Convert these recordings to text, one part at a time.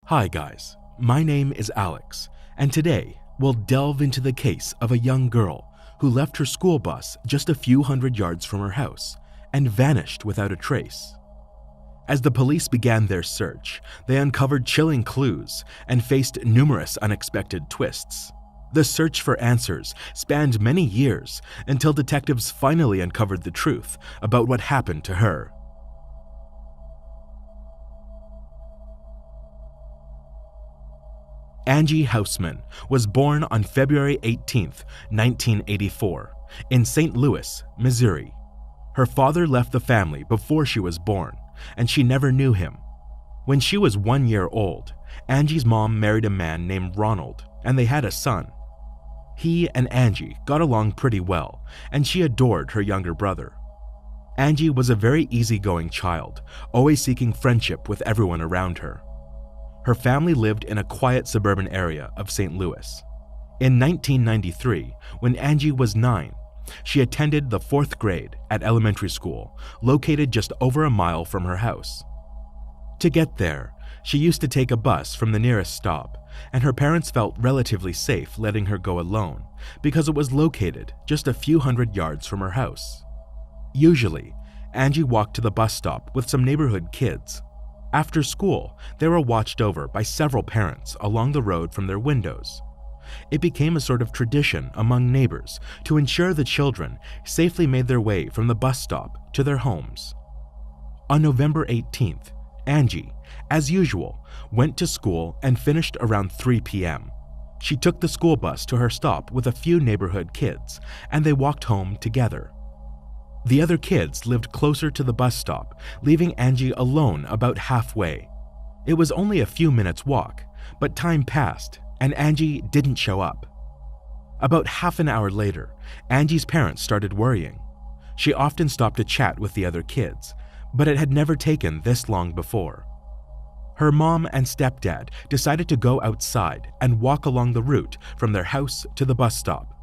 Hi guys, my name is Alex, and today we'll delve into the case of a young girl who left her school bus just a few hundred yards from her house and vanished without a trace. As the police began their search, they uncovered chilling clues and faced numerous unexpected twists. The search for answers spanned many years until detectives finally uncovered the truth about what happened to her. Angie Houseman was born on February 18, 1984, in St. Louis, Missouri. Her father left the family before she was born, and she never knew him. When she was 1 year old, Angie's mom married a man named Ronald, and they had a son. He and Angie got along pretty well, and she adored her younger brother. Angie was a very easygoing child, always seeking friendship with everyone around her. Her family lived in a quiet suburban area of St. Louis. In 1993, when Angie was 9, she attended the 4th grade at elementary school, located just over a mile from her house. To get there, she used to take a bus from the nearest stop, and her parents felt relatively safe letting her go alone because it was located just a few hundred yards from her house. Usually, Angie walked to the bus stop with some neighborhood kids. After school, they were watched over by several parents along the road from their windows. It became a sort of tradition among neighbors to ensure the children safely made their way from the bus stop to their homes. On November 18th, Angie, as usual, went to school and finished around 3 p.m. She took the school bus to her stop with a few neighborhood kids, and they walked home together. The other kids lived closer to the bus stop, leaving Angie alone about halfway. It was only a few minutes' walk, but time passed and Angie didn't show up. About half an hour later, Angie's parents started worrying. She often stopped to chat with the other kids, but it had never taken this long before. Her mom and stepdad decided to go outside and walk along the route from their house to the bus stop.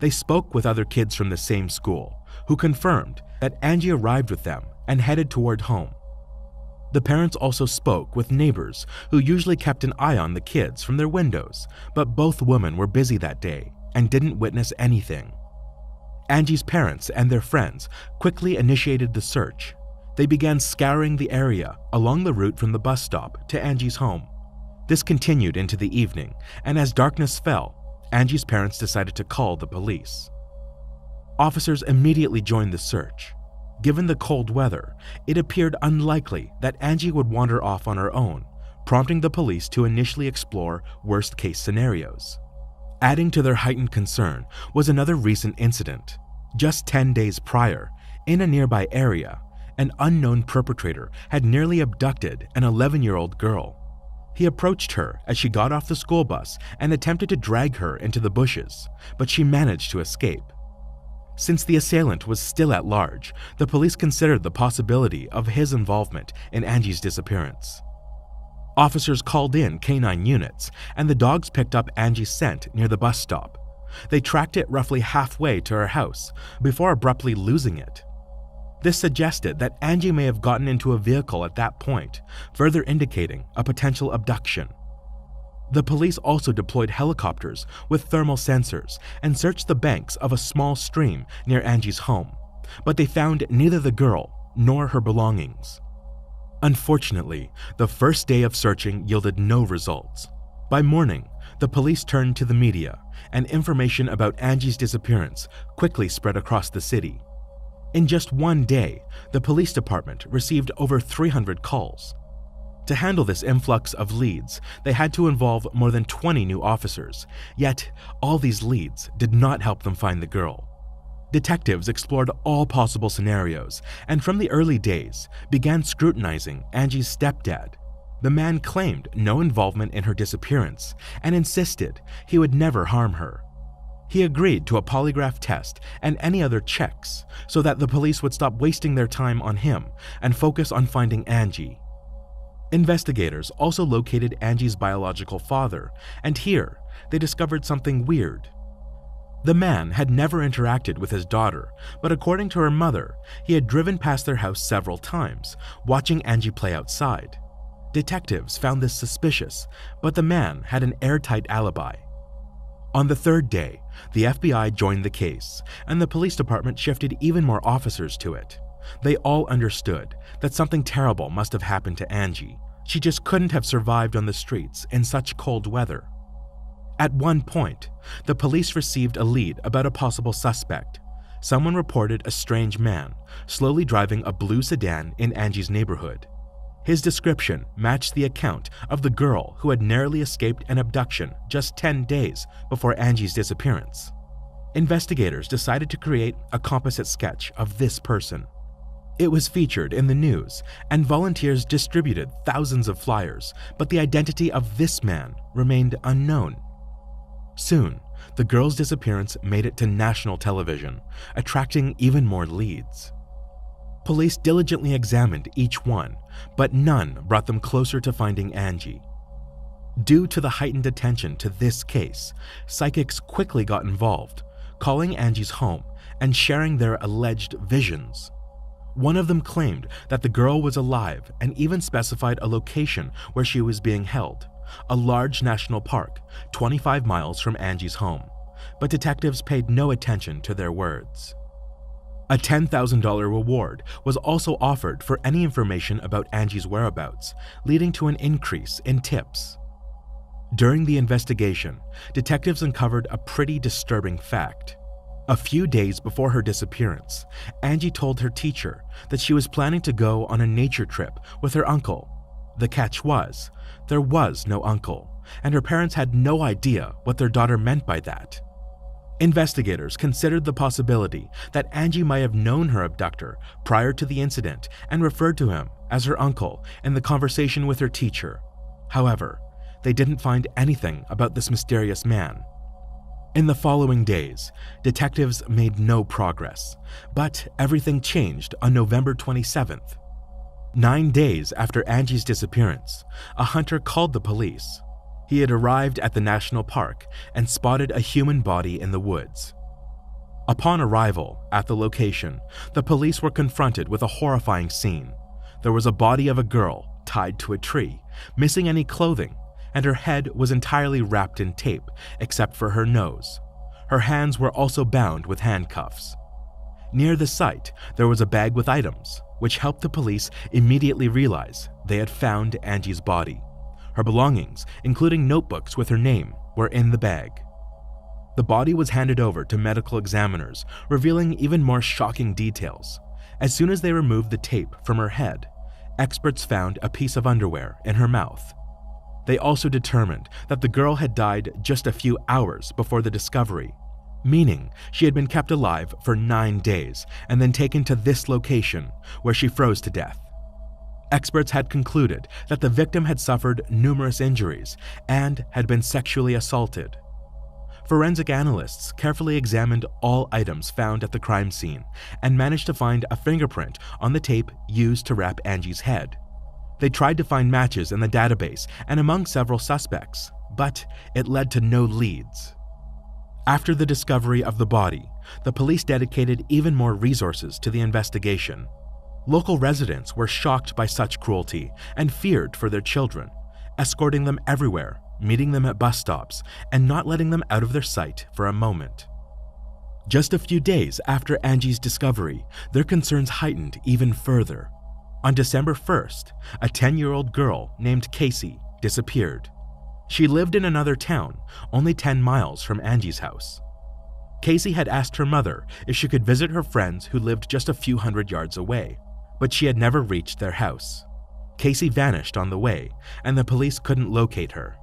They spoke with other kids from the same school, who confirmed that Angie arrived with them and headed toward home. The parents also spoke with neighbors who usually kept an eye on the kids from their windows, but both women were busy that day and didn't witness anything. Angie's parents and their friends quickly initiated the search. They began scouring the area along the route from the bus stop to Angie's home. This continued into the evening, and as darkness fell, Angie's parents decided to call the police. Officers immediately joined the search. Given the cold weather, it appeared unlikely that Angie would wander off on her own, prompting the police to initially explore worst-case scenarios. Adding to their heightened concern was another recent incident. Just 10 days prior, in a nearby area, an unknown perpetrator had nearly abducted an 11-year-old girl. He approached her as she got off the school bus and attempted to drag her into the bushes, but she managed to escape. Since the assailant was still at large, the police considered the possibility of his involvement in Angie's disappearance. Officers called in canine units, and the dogs picked up Angie's scent near the bus stop. They tracked it roughly halfway to her house before abruptly losing it. This suggested that Angie may have gotten into a vehicle at that point, further indicating a potential abduction. The police also deployed helicopters with thermal sensors and searched the banks of a small stream near Angie's home, but they found neither the girl nor her belongings. Unfortunately, the first day of searching yielded no results. By morning, the police turned to the media, and information about Angie's disappearance quickly spread across the city. In just one day, the police department received over 300 calls. To handle this influx of leads, they had to involve more than 20 new officers, yet all these leads did not help them find the girl. Detectives explored all possible scenarios and from the early days began scrutinizing Angie's stepdad. The man claimed no involvement in her disappearance and insisted he would never harm her. He agreed to a polygraph test and any other checks so that the police would stop wasting their time on him and focus on finding Angie. Investigators also located Angie's biological father, and here they discovered something weird. The man had never interacted with his daughter, but according to her mother, he had driven past their house several times, watching Angie play outside. Detectives found this suspicious, but the man had an airtight alibi. On the third day, the FBI joined the case, and the police department shifted even more officers to it. They all understood that something terrible must have happened to Angie. She just couldn't have survived on the streets in such cold weather. At one point, the police received a lead about a possible suspect. Someone reported a strange man slowly driving a blue sedan in Angie's neighborhood. His description matched the account of the girl who had narrowly escaped an abduction just 10 days before Angie's disappearance. Investigators decided to create a composite sketch of this person. It was featured in the news, and volunteers distributed thousands of flyers, but the identity of this man remained unknown. Soon, the girl's disappearance made it to national television, attracting even more leads. Police diligently examined each one, but none brought them closer to finding Angie. Due to the heightened attention to this case, psychics quickly got involved, calling Angie's home and sharing their alleged visions. One of them claimed that the girl was alive and even specified a location where she was being held, a large national park 25 miles from Angie's home, but detectives paid no attention to their words. A $10,000 reward was also offered for any information about Angie's whereabouts, leading to an increase in tips. During the investigation, detectives uncovered a pretty disturbing fact. A few days before her disappearance, Angie told her teacher that she was planning to go on a nature trip with her uncle. The catch was, there was no uncle, and her parents had no idea what their daughter meant by that. Investigators considered the possibility that Angie might have known her abductor prior to the incident and referred to him as her uncle in the conversation with her teacher. However, they didn't find anything about this mysterious man. In the following days, detectives made no progress, but everything changed on November 27th. 9 days after Angie's disappearance, a hunter called the police. He had arrived at the national park and spotted a human body in the woods. Upon arrival at the location, the police were confronted with a horrifying scene. There was a body of a girl tied to a tree, missing any clothing, and her head was entirely wrapped in tape except for her nose. Her hands were also bound with handcuffs. Near the site, there was a bag with items, which helped the police immediately realize they had found Angie's body. Her belongings, including notebooks with her name, were in the bag. The body was handed over to medical examiners, revealing even more shocking details. As soon as they removed the tape from her head, experts found a piece of underwear in her mouth. They also determined that the girl had died just a few hours before the discovery, meaning she had been kept alive for 9 days and then taken to this location where she froze to death. Experts had concluded that the victim had suffered numerous injuries and had been sexually assaulted. Forensic analysts carefully examined all items found at the crime scene and managed to find a fingerprint on the tape used to wrap Angie's head. They tried to find matches in the database and among several suspects, but it led to no leads. After the discovery of the body, the police dedicated even more resources to the investigation. Local residents were shocked by such cruelty and feared for their children, escorting them everywhere, meeting them at bus stops, and not letting them out of their sight for a moment. Just a few days after Angie's discovery, their concerns heightened even further. On December 1st, a 10-year-old girl named Casey disappeared. She lived in another town, only 10 miles from Angie's house. Casey had asked her mother if she could visit her friends who lived just a few hundred yards away, but she had never reached their house. Casey vanished on the way, and the police couldn't locate her.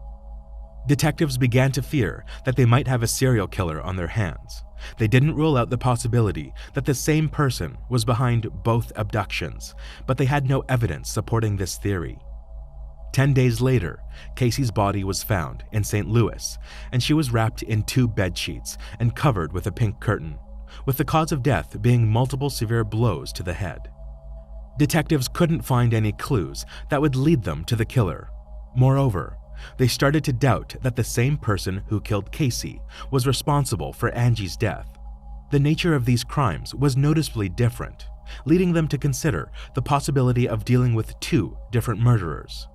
Detectives began to fear that they might have a serial killer on their hands. They didn't rule out the possibility that the same person was behind both abductions, but they had no evidence supporting this theory. 10 days later, Casey's body was found in St. Louis, and she was wrapped in 2 bedsheets and covered with a pink curtain, with the cause of death being multiple severe blows to the head. Detectives couldn't find any clues that would lead them to the killer. Moreover, they started to doubt that the same person who killed Casey was responsible for Angie's death. The nature of these crimes was noticeably different, leading them to consider the possibility of dealing with 2 different murderers.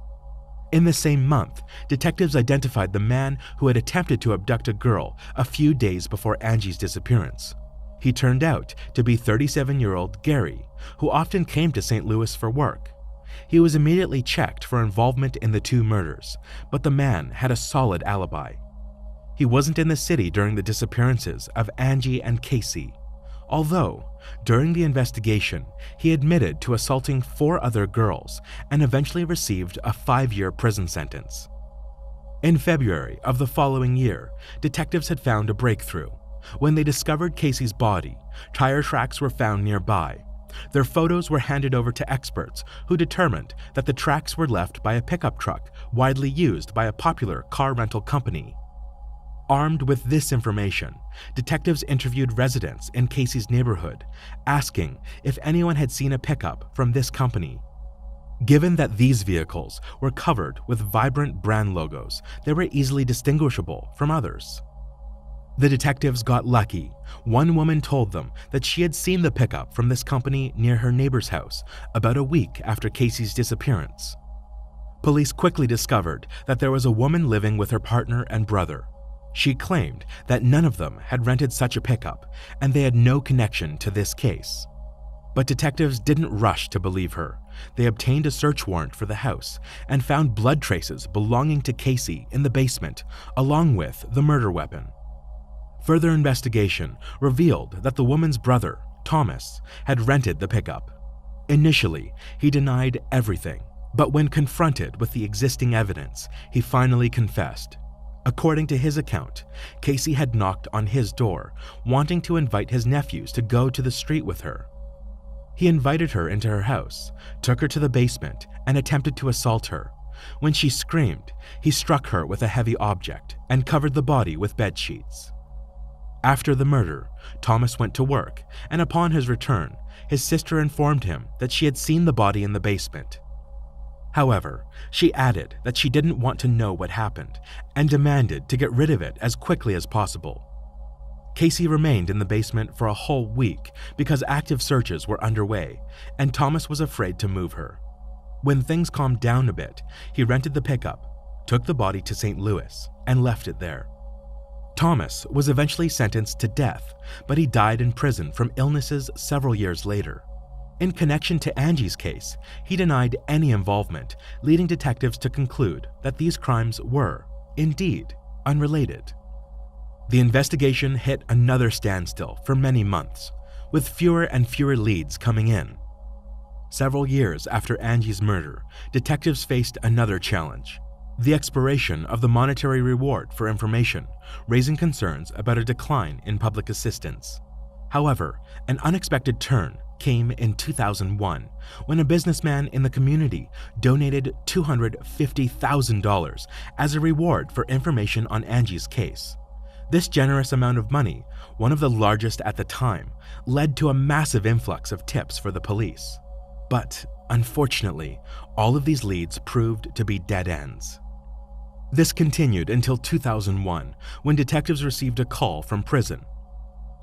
In the same month, detectives identified the man who had attempted to abduct a girl a few days before Angie's disappearance. He turned out to be 37-year-old Gary, who often came to St. Louis for work. He was immediately checked for involvement in the two murders, but the man had a solid alibi. He wasn't in the city during the disappearances of Angie and Casey, although during the investigation, he admitted to assaulting 4 other girls and eventually received a 5-year prison sentence. In February of the following year, detectives had found a breakthrough. When they discovered Casey's body, tire tracks were found nearby. Their photos were handed over to experts who determined that the tracks were left by a pickup truck widely used by a popular car rental company. Armed with this information, detectives interviewed residents in Casey's neighborhood, asking if anyone had seen a pickup from this company. Given that these vehicles were covered with vibrant brand logos, they were easily distinguishable from others. The detectives got lucky. One woman told them that she had seen the pickup from this company near her neighbor's house about a week after Casey's disappearance. Police quickly discovered that there was a woman living with her partner and brother. She claimed that none of them had rented such a pickup and they had no connection to this case. But detectives didn't rush to believe her. They obtained a search warrant for the house and found blood traces belonging to Casey in the basement, along with the murder weapon. Further investigation revealed that the woman's brother, Thomas, had rented the pickup. Initially, he denied everything, but when confronted with the existing evidence, he finally confessed. According to his account, Casey had knocked on his door, wanting to invite his nephews to go to the street with her. He invited her into her house, took her to the basement, and attempted to assault her. When she screamed, he struck her with a heavy object and covered the body with bed sheets. After the murder, Thomas went to work, and upon his return, his sister informed him that she had seen the body in the basement. However, she added that she didn't want to know what happened and demanded to get rid of it as quickly as possible. Casey remained in the basement for a whole week because active searches were underway, and Thomas was afraid to move her. When things calmed down a bit, he rented the pickup, took the body to St. Louis, and left it there. Thomas was eventually sentenced to death, but he died in prison from illnesses several years later. In connection to Angie's case, he denied any involvement, leading detectives to conclude that these crimes were, indeed, unrelated. The investigation hit another standstill for many months, with fewer and fewer leads coming in. Several years after Angie's murder, detectives faced another challenge: the expiration of the monetary reward for information, raising concerns about a decline in public assistance. However, an unexpected turn came in 2001 when a businessman in the community donated $250,000 as a reward for information on Angie's case. This generous amount of money, one of the largest at the time, led to a massive influx of tips for the police. But unfortunately, all of these leads proved to be dead ends. This continued until 2001 when detectives received a call from prison.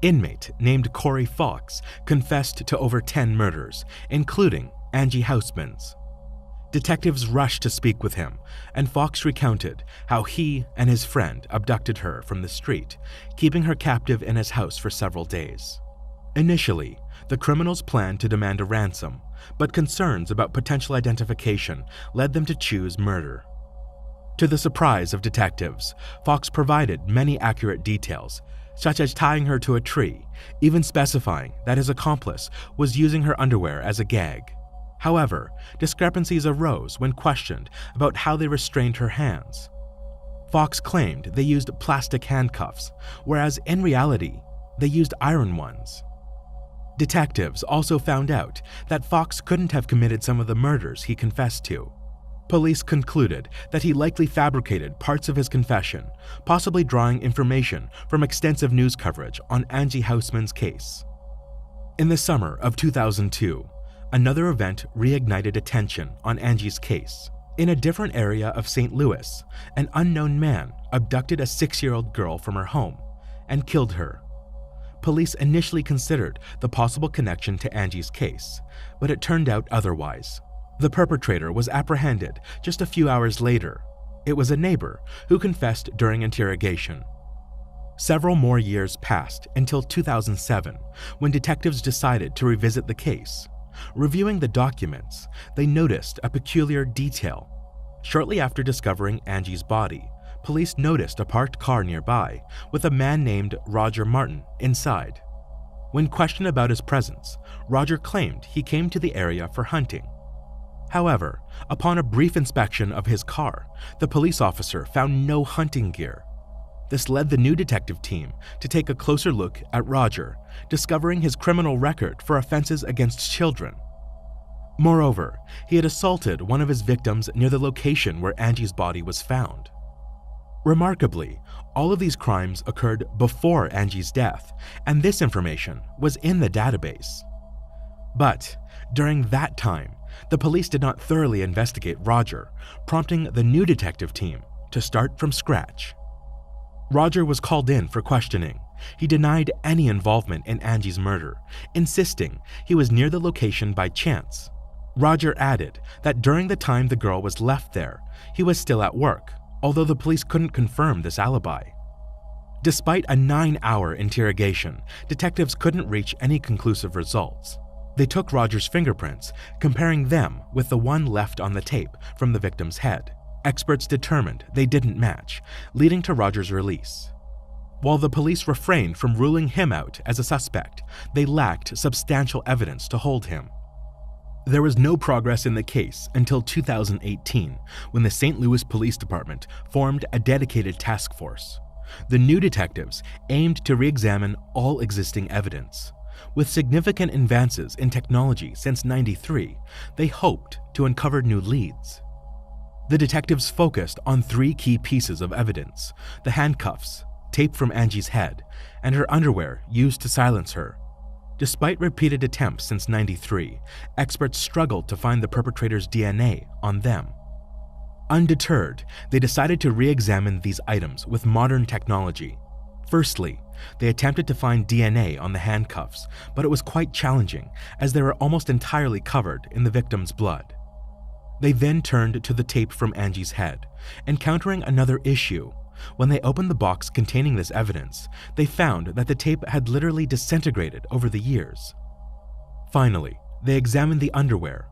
Inmate named Corey Fox confessed to over 10 murders, including Angie Houseman's. Detectives rushed to speak with him, and Fox recounted how he and his friend abducted her from the street, keeping her captive in his house for several days. Initially, the criminals planned to demand a ransom, but concerns about potential identification led them to choose murder. To the surprise of detectives, Fox provided many accurate details, such as tying her to a tree, even specifying that his accomplice was using her underwear as a gag. However, discrepancies arose when questioned about how they restrained her hands. Fox claimed they used plastic handcuffs, whereas in reality, they used iron ones. Detectives also found out that Fox couldn't have committed some of the murders he confessed to. Police concluded that he likely fabricated parts of his confession, possibly drawing information from extensive news coverage on Angie Houseman's case. In the summer of 2002, another event reignited attention on Angie's case. In a different area of St. Louis, an unknown man abducted a 6-year-old girl from her home and killed her. Police initially considered the possible connection to Angie's case, but it turned out otherwise. The perpetrator was apprehended just a few hours later. It was a neighbor who confessed during interrogation. Several more years passed until 2007, when detectives decided to revisit the case. Reviewing the documents, they noticed a peculiar detail. Shortly after discovering Angie's body, police noticed a parked car nearby with a man named Roger Martin inside. When questioned about his presence, Roger claimed he came to the area for hunting. However, upon a brief inspection of his car, the police officer found no hunting gear. This led the new detective team to take a closer look at Roger, discovering his criminal record for offenses against children. Moreover, he had assaulted one of his victims near the location where Angie's body was found. Remarkably, all of these crimes occurred before Angie's death, and this information was in the database. But during that time, the police did not thoroughly investigate Roger, prompting the new detective team to start from scratch. Roger was called in for questioning. He denied any involvement in Angie's murder, insisting he was near the location by chance. Roger added that during the time the girl was left there, he was still at work, although the police couldn't confirm this alibi. Despite a 9-hour interrogation, detectives couldn't reach any conclusive results. They took Roger's fingerprints, comparing them with the one left on the tape from the victim's head. Experts determined they didn't match, leading to Roger's release. While the police refrained from ruling him out as a suspect, they lacked substantial evidence to hold him. There was no progress in the case until 2018, when the St. Louis Police Department formed a dedicated task force. The new detectives aimed to re-examine all existing evidence. With significant advances in technology since '93, they hoped to uncover new leads. The detectives focused on 3 key pieces of evidence: the handcuffs, tape from Angie's head, and her underwear used to silence her. Despite repeated attempts since '93, experts struggled to find the perpetrator's DNA on them. Undeterred, they decided to re-examine these items with modern technology. Firstly, they attempted to find DNA on the handcuffs, but it was quite challenging as they were almost entirely covered in the victim's blood. They then turned to the tape from Angie's head, encountering another issue. When they opened the box containing this evidence, they found that the tape had literally disintegrated over the years. Finally, they examined the underwear.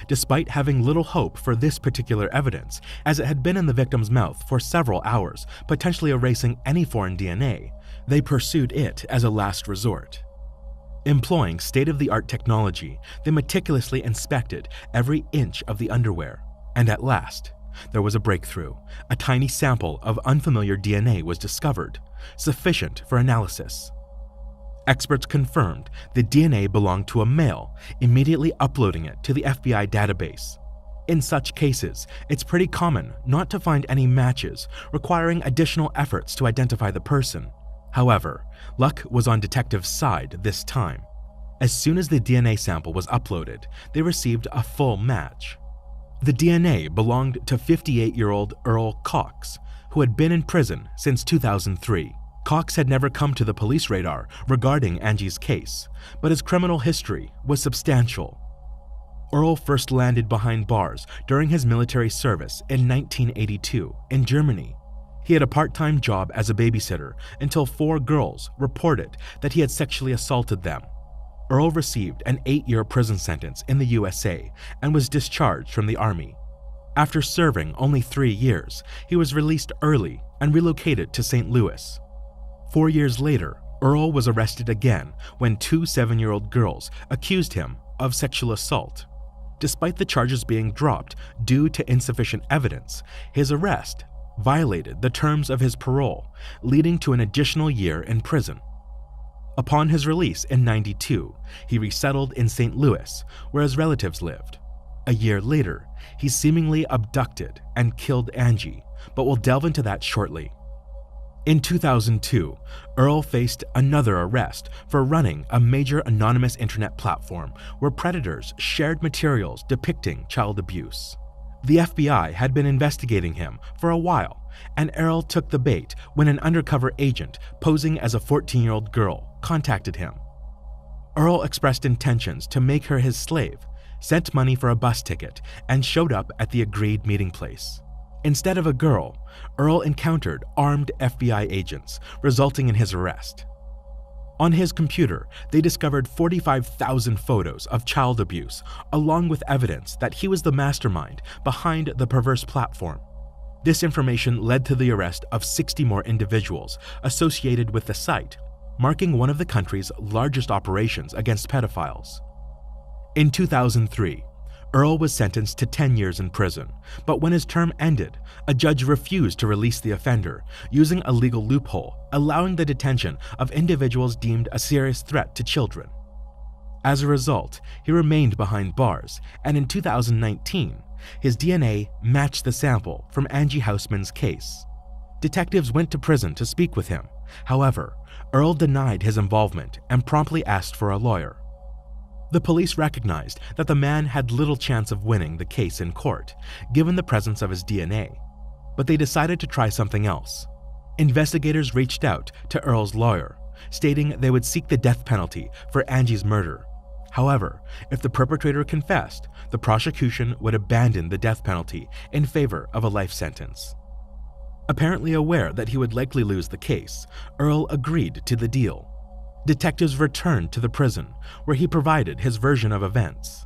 Despite having little hope for this particular evidence, as it had been in the victim's mouth for several hours, potentially erasing any foreign DNA, they pursued it as a last resort. Employing state-of-the-art technology, they meticulously inspected every inch of the underwear, and at last, there was a breakthrough. A tiny sample of unfamiliar DNA was discovered, sufficient for analysis. Experts confirmed the DNA belonged to a male, immediately uploading it to the FBI database. In such cases, it's pretty common not to find any matches, requiring additional efforts to identify the person. However, luck was on detectives' side this time. As soon as the DNA sample was uploaded, they received a full match. The DNA belonged to 58-year-old Earl Cox, who had been in prison since 2003. Cox had never come to the police radar regarding Angie's case, but his criminal history was substantial. Earl first landed behind bars during his military service in 1982 in Germany. He had a part-time job as a babysitter until 4 girls reported that he had sexually assaulted them. Earl received an 8-year prison sentence in the USA and was discharged from the army. After serving only 3 years, he was released early and relocated to St. Louis. 4 years later, Earl was arrested again when 2 7-year-old girls accused him of sexual assault. Despite the charges being dropped due to insufficient evidence, his arrest violated the terms of his parole, leading to an additional year in prison. Upon his release in '92, he resettled in St. Louis, where his relatives lived. A year later, he seemingly abducted and killed Angie, but we'll delve into that shortly. In 2002, Earl faced another arrest for running a major anonymous internet platform where predators shared materials depicting child abuse. The FBI had been investigating him for a while, and Earl took the bait when an undercover agent posing as a 14-year-old girl contacted him. Earl expressed intentions to make her his slave, sent money for a bus ticket, and showed up at the agreed meeting place. Instead of a girl, Earl encountered armed FBI agents, resulting in his arrest. On his computer, they discovered 45,000 photos of child abuse, along with evidence that he was the mastermind behind the perverse platform. This information led to the arrest of 60 more individuals associated with the site, marking one of the country's largest operations against pedophiles. In 2003, Earl was sentenced to 10 years in prison, but when his term ended, a judge refused to release the offender, using a legal loophole allowing the detention of individuals deemed a serious threat to children. As a result, he remained behind bars, and in 2019, his DNA matched the sample from Angie Hausman's case. Detectives went to prison to speak with him. However, Earl denied his involvement and promptly asked for a lawyer. The police recognized that the man had little chance of winning the case in court, given the presence of his DNA, but they decided to try something else. Investigators reached out to Earl's lawyer, stating they would seek the death penalty for Angie's murder. However, if the perpetrator confessed, the prosecution would abandon the death penalty in favor of a life sentence. Apparently aware that he would likely lose the case, Earl agreed to the deal. Detectives returned to the prison, where he provided his version of events.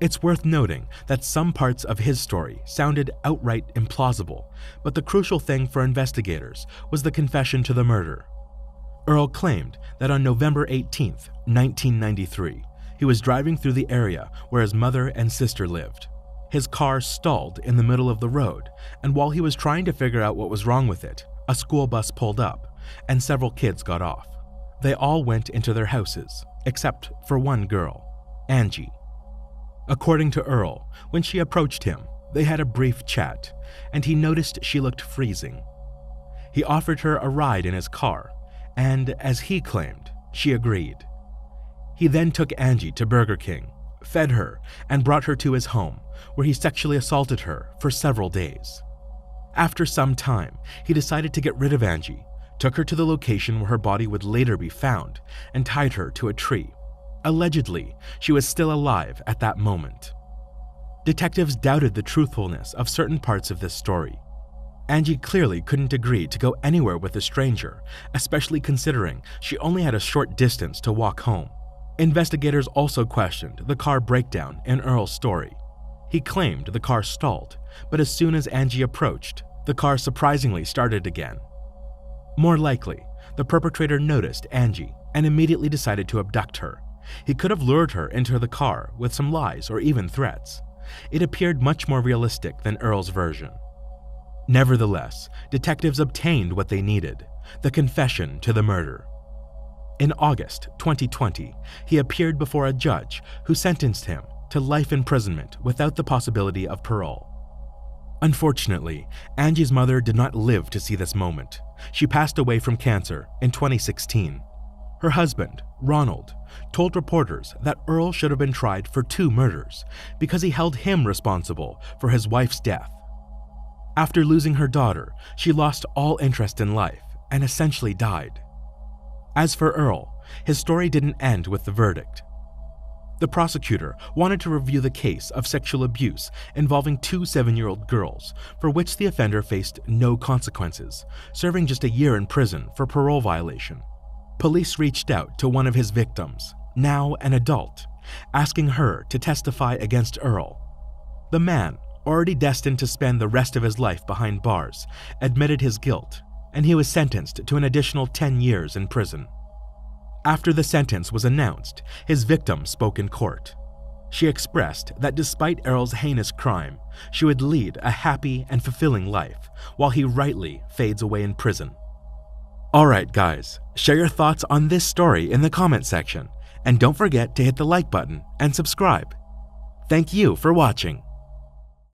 It's worth noting that some parts of his story sounded outright implausible, but the crucial thing for investigators was the confession to the murder. Earl claimed that on November 18, 1993, he was driving through the area where his mother and sister lived. His car stalled in the middle of the road, and while he was trying to figure out what was wrong with it, a school bus pulled up, and several kids got off. They all went into their houses, except for one girl, Angie. According to Earl, when she approached him, they had a brief chat, and he noticed she looked freezing. He offered her a ride in his car, and as he claimed, she agreed. He then took Angie to Burger King, fed her, and brought her to his home, where he sexually assaulted her for several days. After some time, he decided to get rid of Angie, took her to the location where her body would later be found, and tied her to a tree. Allegedly, she was still alive at that moment. Detectives doubted the truthfulness of certain parts of this story. Angie clearly couldn't agree to go anywhere with a stranger, especially considering she only had a short distance to walk home. Investigators also questioned the car breakdown in Earl's story. He claimed the car stalled, but as soon as Angie approached, the car surprisingly started again. More likely, the perpetrator noticed Angie and immediately decided to abduct her. He could have lured her into the car with some lies or even threats. It appeared much more realistic than Earl's version. Nevertheless, detectives obtained what they needed: the confession to the murder. In August 2020, he appeared before a judge who sentenced him to life imprisonment without the possibility of parole. Unfortunately, Angie's mother did not live to see this moment. She passed away from cancer in 2016. Her husband, Ronald, told reporters that Earl should have been tried for 2 murders because he held him responsible for his wife's death. After losing her daughter, she lost all interest in life and essentially died. As for Earl, his story didn't end with the verdict. The prosecutor wanted to review the case of sexual abuse involving 2 7-year-old girls, for which the offender faced no consequences, serving just a year in prison for parole violation. Police reached out to one of his victims, now an adult, asking her to testify against Earl. The man, already destined to spend the rest of his life behind bars, admitted his guilt, and he was sentenced to an additional 10 years in prison. After the sentence was announced, his victim spoke in court. She expressed that despite Earl's heinous crime, she would lead a happy and fulfilling life while he rightly fades away in prison. Alright guys, share your thoughts on this story in the comment section, and don't forget to hit the like button and subscribe. Thank you for watching.